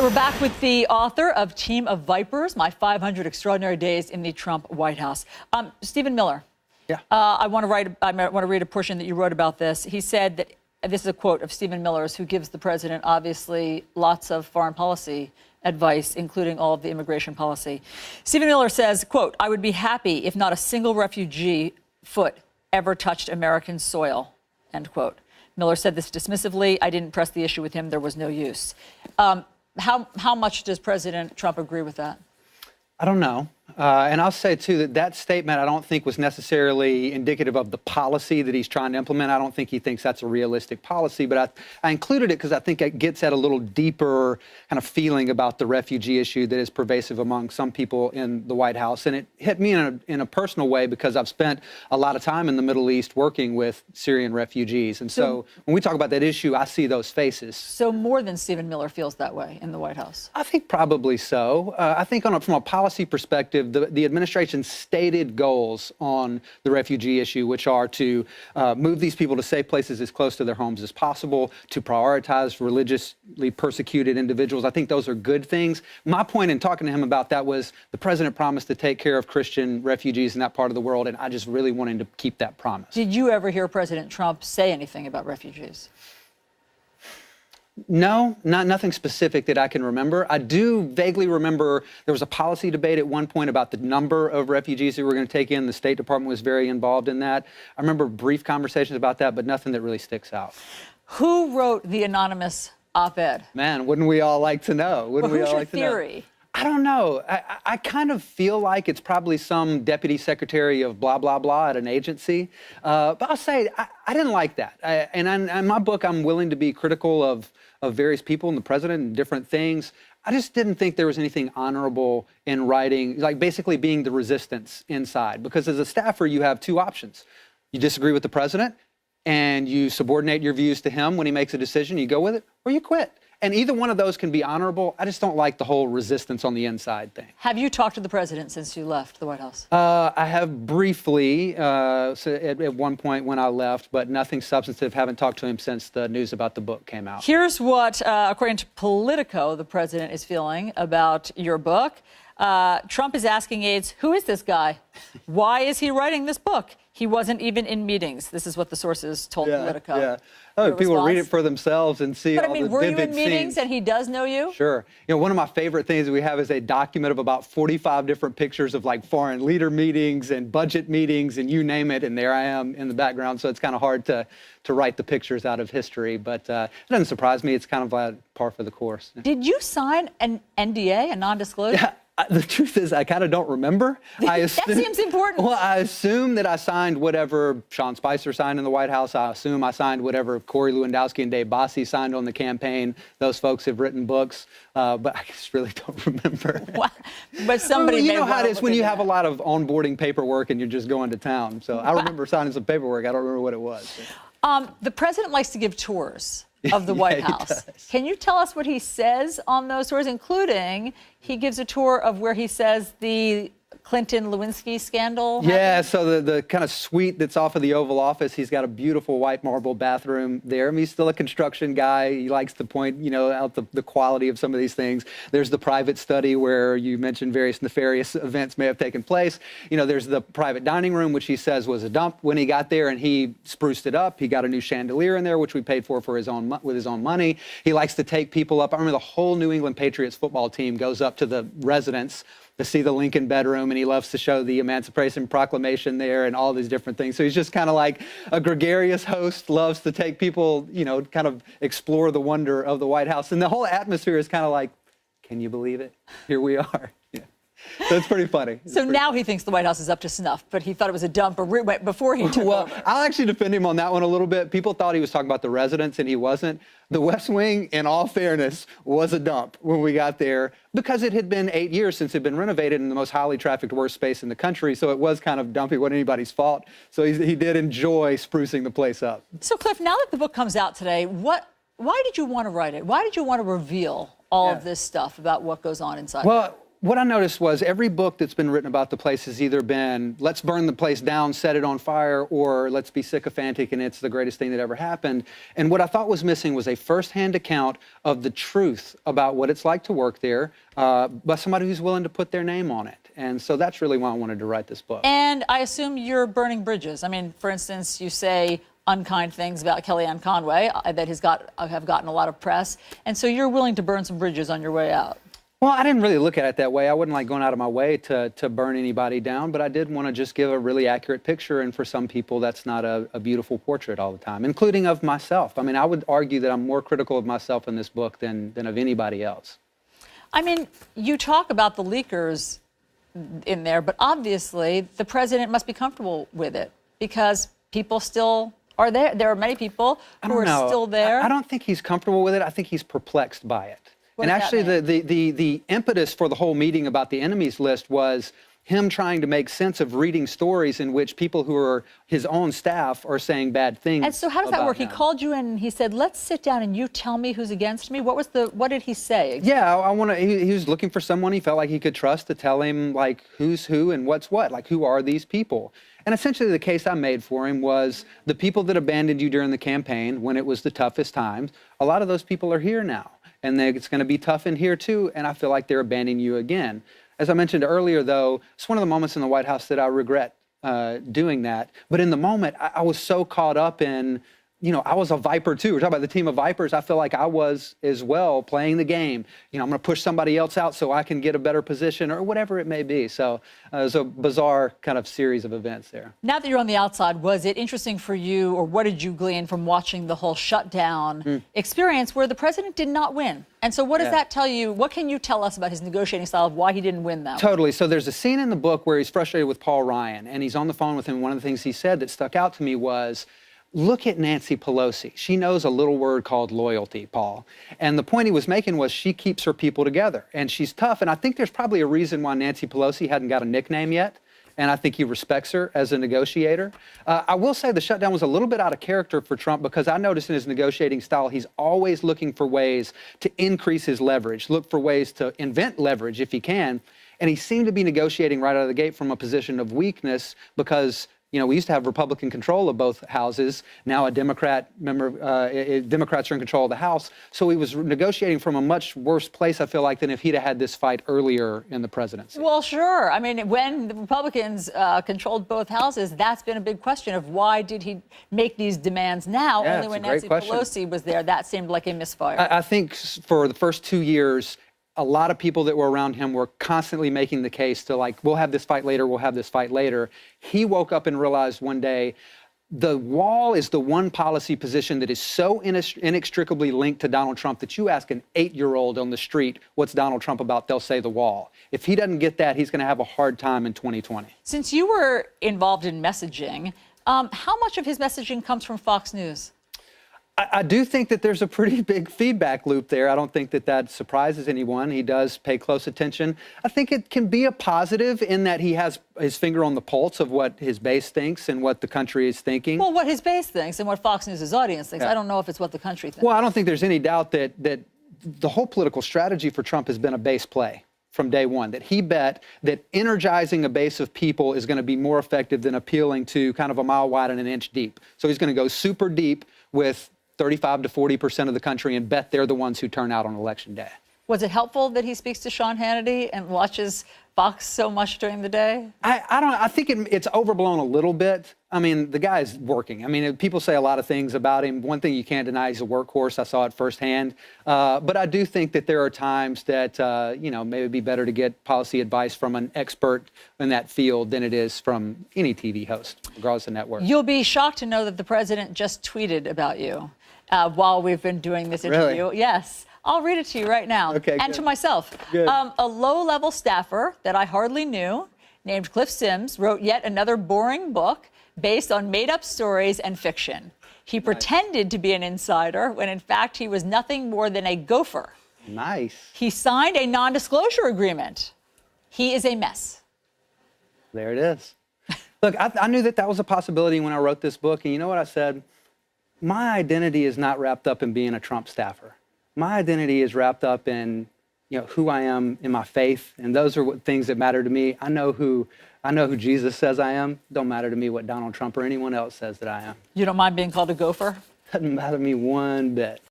We're back with the author of Team of Vipers, My 500 Extraordinary Days in the Trump White House. Stephen Miller. Yeah. I want to read a portion that you wrote about this. He said that, this is a quote of Stephen Miller's, who gives the president, obviously, lots of foreign policy advice, including all of the immigration policy. Stephen Miller says, quote, "I would be happy if not a single refugee foot ever touched American soil," end quote. Miller said this dismissively. I didn't press the issue with him. There was no use. How much does President Trump agree with that? I don't know. And I'll say, too, that that statement I don't think was necessarily indicative of the policy that he's trying to implement. I don't think he thinks that's a realistic policy. But I included it because I think it gets at a little deeper kind of feeling about the refugee issue that is pervasive among some people in the White House. And it hit me in a personal way because I've spent a lot of time in the Middle East working with Syrian refugees. And so when we talk about that issue, I see those faces. So more than Stephen Miller feels that way in the White House? I think probably so. I think from a policy perspective, the administration's stated goals on the refugee issue, which are to move these people to safe places as close to their homes as possible, to prioritize religiously persecuted individuals. I think those are good things. My point in talking to him about that was the president promised to take care of Christian refugees in that part of the world, and I just really wanted to keep that promise. Did you ever hear President Trump say anything about refugees? No, nothing specific that I can remember. I do vaguely remember there was a policy debate at one point about the number of refugees that we were going to take in. The State Department was very involved in that. I remember brief conversations about that, but nothing that really sticks out. Who wrote the anonymous op-ed? Man, wouldn't we all like to know? Wouldn't we all like to know? Who's your theory? I don't know. I kind of feel like it's probably some deputy secretary of blah, blah, blah at an agency. But I'll say I didn't like that. In my book, I'm willing to be critical of various people and the president and different things. I just didn't think there was anything honorable in writing, like basically being the resistance inside. Because as a staffer, you have two options. You disagree with the president and you subordinate your views to him when he makes a decision, you go with it, or you quit. And either one of those can be honorable. I just don't like the whole resistance on the inside thing. Have you talked to the president since you left the White House? I have briefly, at one point when I left, but nothing substantive. Haven't talked to him since the news about the book came out. Here's what, according to Politico, the president is feeling about your book. Trump is asking aides, who is this guy? Why is he writing this book? He wasn't even in meetings. This is what the sources told Politico. Yeah. Oh, people read it for themselves and see all the vivid scenes. But I mean, were you in meetings and he does know you? Sure. You know, one of my favorite things we have is a document of about 45 different pictures of like foreign leader meetings and budget meetings and you name it. And there I am in the background. So it's kind of hard to write the pictures out of history. But it doesn't surprise me. It's kind of par for the course. Did you sign an NDA, a non-disclosure? Yeah. The truth is, I kind of don't remember. That seems important. Well, I assume that I signed whatever Sean Spicer signed in the White House. I assume I signed whatever Corey Lewandowski and Dave Bossie signed on the campaign. Those folks have written books, but I just really don't remember. Wow. But somebody you know how it is when you have a lot of onboarding paperwork and you're just going to town. So I remember signing some paperwork. I don't remember what it was. The president likes to give tours of the White House. Can you tell us what he says on those tours, including he gives a tour of where he says the Clinton-Lewinsky scandal happened? Yeah, so the kind of suite that's off of the Oval Office, he's got a beautiful white marble bathroom there. I mean, he's still a construction guy. He likes to point, out the quality of some of these things. There's the private study where you mentioned various nefarious events may have taken place. There's the private dining room, which he says was a dump when he got there, and he spruced it up. He got a new chandelier in there, which we paid for with his own money. He likes to take people up. I remember the whole New England Patriots football team goes up to the residence to see the Lincoln bedroom, and he loves to show the Emancipation Proclamation there and all these different things. So he's just kind of like a gregarious host, loves to take people, kind of explore the wonder of the White House. And the whole atmosphere is kind of like, can you believe it? Here we are. Yeah. So it's pretty funny. Now he thinks the White House is up to snuff, but he thought it was a dump before he took over. I'll actually defend him on that one a little bit. People thought he was talking about the residents, and he wasn't. The West Wing, in all fairness, was a dump when we got there because it had been 8 years since it had been renovated in the most highly trafficked worst space in the country. So it was kind of dumpy. It wasn't anybody's fault. So he did enjoy sprucing the place up. So, Cliff, now that the book comes out today, why did you want to write it? Why did you want to reveal all of this stuff about what goes on inside? Well, what I noticed was every book that's been written about the place has either been, let's burn the place down, set it on fire, or let's be sycophantic and it's the greatest thing that ever happened. And what I thought was missing was a firsthand account of the truth about what it's like to work there by somebody who's willing to put their name on it. And so that's really why I wanted to write this book. And I assume you're burning bridges. I mean, for instance, you say unkind things about Kellyanne Conway that have gotten a lot of press. And so you're willing to burn some bridges on your way out. Well, I didn't really look at it that way. I wouldn't like going out of my way to burn anybody down, but I did want to just give a really accurate picture. And for some people, that's not a beautiful portrait all the time, including of myself. I mean, I would argue that I'm more critical of myself in this book than of anybody else. I mean, you talk about the leakers in there, but obviously the president must be comfortable with it because people still are there. There are many people who are still there. I don't think he's comfortable with it. I think he's perplexed by it. What And does that actually, the impetus for the whole meeting about the enemies list was him trying to make sense of reading stories in which people who are his own staff are saying bad things. And so how does that about work? He him. called you in and he said, let's sit down and you tell me who's against me. What did he say? Yeah, I want to. He was looking for someone he felt like he could trust to tell him like who's who and what's what. Like who are these people? And essentially, the case I made for him was the people that abandoned you during the campaign when it was the toughest times. A lot of those people are here now, and it's going to be tough in here too. And I feel like they're abandoning you again. As I mentioned earlier, though, it's one of the moments in the White House that I regret doing that. But in the moment, I was so caught up in, I was a Viper too. We're talking about the team of Vipers. I feel like I was as well playing the game. I'm going to push somebody else out so I can get a better position or whatever it may be. So it was a bizarre kind of series of events there. Now that you're on the outside, was it interesting for you, or what did you glean from watching the whole shutdown experience where the president did not win? And so what does that tell you? What can you tell us about his negotiating style of why he didn't win that? Totally. So there's a scene in the book where he's frustrated with Paul Ryan, and he's on the phone with him. One of the things he said that stuck out to me was, look at Nancy Pelosi. She knows a little word called loyalty, Paul. And the point he was making was she keeps her people together, and she's tough. And I think there's probably a reason why Nancy Pelosi hadn't got a nickname yet. And I think he respects her as a negotiator. I will say the shutdown was a little bit out of character for Trump because I noticed in his negotiating style, he's always looking for ways to increase his leverage, look for ways to invent leverage if he can. And he seemed to be negotiating right out of the gate from a position of weakness because we used to have Republican control of both houses. Now Democrats are in control of the House. So he was negotiating from a much worse place, I feel like, than if he'd had this fight earlier in the presidency. Well, sure. I mean, when the Republicans controlled both houses, that's been a big question of why did he make these demands now? Yeah, Only when Nancy Pelosi was there, that seemed like a misfire. I think for the first 2 years, a lot of people that were around him were constantly making the case to like, we'll have this fight later, we'll have this fight later. He woke up and realized one day, the wall is the one policy position that is so inextricably linked to Donald Trump that you ask an 8-year-old on the street, what's Donald Trump about? They'll say the wall. If he doesn't get that, he's going to have a hard time in 2020. Since you were involved in messaging, how much of his messaging comes from Fox News? I do think that there's a pretty big feedback loop there. I don't think that surprises anyone. He does pay close attention. I think it can be a positive in that he has his finger on the pulse of what his base thinks and what the country is thinking. Well, what his base thinks and what Fox News' audience thinks. I don't know if it's what the country thinks. Well, I don't think there's any doubt that the whole political strategy for Trump has been a base play from day one, that he bet that energizing a base of people is going to be more effective than appealing to kind of a mile wide and an inch deep. So he's going to go super deep with 35 to 40% of the country and bet they're the ones who turn out on election day. Was it helpful that he speaks to Sean Hannity and watches Fox so much during the day? I think it's overblown a little bit. I mean, the guy's working. I mean, people say a lot of things about him. One thing you can't deny, he's a workhorse. I saw it firsthand. But I do think that there are times that, maybe it'd be better to get policy advice from an expert in that field than it is from any TV host, regardless of network. You'll be shocked to know that the president just tweeted about you while we've been doing this interview. Really? Yes. I'll read it to you right now. Okay, and good. to myself. Good. A low-level staffer that I hardly knew, named Cliff Sims, wrote yet another boring book based on made-up stories and fiction. He pretended to be an insider when, in fact, he was nothing more than a gopher. Nice. He signed a non-disclosure agreement. He is a mess. There it is. Look, I knew that was a possibility when I wrote this book. And you know what I said? My identity is not wrapped up in being a Trump staffer. My identity is wrapped up in, who I am in my faith, and those are things that matter to me. I know who Jesus says I am. Don't matter to me what Donald Trump or anyone else says that I am. You don't mind being called a gopher? Doesn't matter to me one bit.